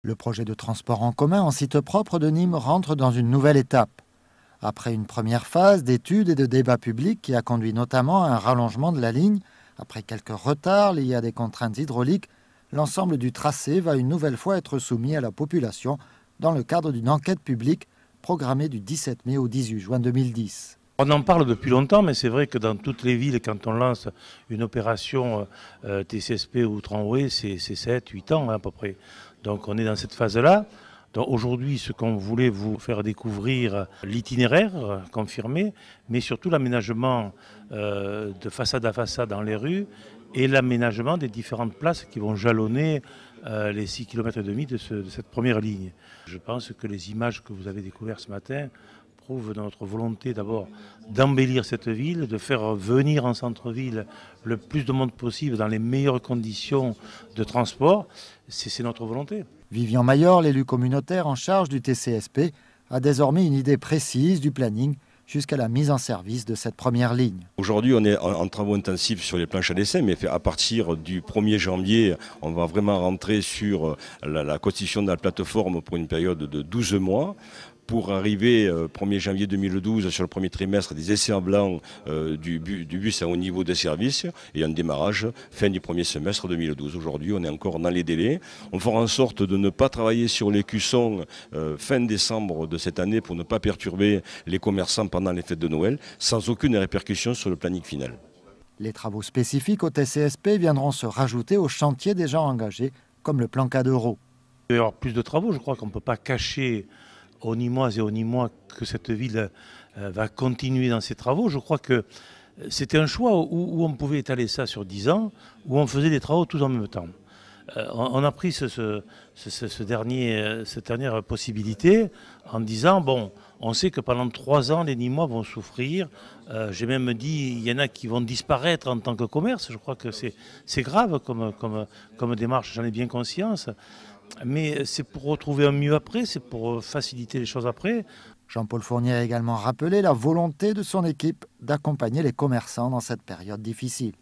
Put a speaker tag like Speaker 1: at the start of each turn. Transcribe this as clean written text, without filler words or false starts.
Speaker 1: Le projet de transport en commun en site propre de Nîmes rentre dans une nouvelle étape. Après une première phase d'études et de débats publics qui a conduit notamment à un rallongement de la ligne, après quelques retards liés à des contraintes hydrauliques, l'ensemble du tracé va une nouvelle fois être soumis à la population dans le cadre d'une enquête publique programmée du 17 mai au 18 juin 2010.
Speaker 2: On en parle depuis longtemps, mais c'est vrai que dans toutes les villes, quand on lance une opération TCSP ou tramway, c'est 7-8 ans à peu près. Donc on est dans cette phase-là. Donc aujourd'hui, ce qu'on voulait vous faire découvrir, l'itinéraire confirmé, mais surtout l'aménagement de façade à façade dans les rues et l'aménagement des différentes places qui vont jalonner les 6,5 km de cette première ligne. Je pense que les images que vous avez découvertes ce matin prouvent notre volonté d'abord d'embellir cette ville, de faire venir en centre-ville le plus de monde possible dans les meilleures conditions de transport. C'est notre volonté.
Speaker 1: Vivian Mayor, l'élu communautaire en charge du TCSP, a désormais une idée précise du planning jusqu'à la mise en service de cette première ligne.
Speaker 3: Aujourd'hui, on est en travaux intensifs sur les planches à dessin, mais à partir du 1er janvier, on va vraiment rentrer sur la constitution de la plateforme pour une période de 12 mois. Pour arriver 1er janvier 2012 sur le premier trimestre des essais en blanc du bus à haut niveau de service et un démarrage fin du premier semestre 2012. Aujourd'hui, on est encore dans les délais. On fera en sorte de ne pas travailler sur les cuissons fin décembre de cette année pour ne pas perturber les commerçants pendant les fêtes de Noël, sans aucune répercussion sur le planning final.
Speaker 1: Les travaux spécifiques au TCSP viendront se rajouter aux chantiers déjà engagés, comme le plan K2.
Speaker 2: Il va y avoir plus de travaux, je crois qu'on ne peut pas cacher aux Nîmoises et aux Nîmois que cette ville va continuer dans ses travaux. Je crois que c'était un choix où on pouvait étaler ça sur 10 ans, où on faisait des travaux tous en même temps. On a pris cette dernière possibilité en disant, bon, on sait que pendant 3 ans, les Nîmois vont souffrir. J'ai même dit, il y en a qui vont disparaître en tant que commerce. Je crois que c'est grave comme démarche, j'en ai bien conscience. Mais c'est pour retrouver un mieux après, c'est pour faciliter les choses après.
Speaker 1: Jean-Paul Fournier a également rappelé la volonté de son équipe d'accompagner les commerçants dans cette période difficile.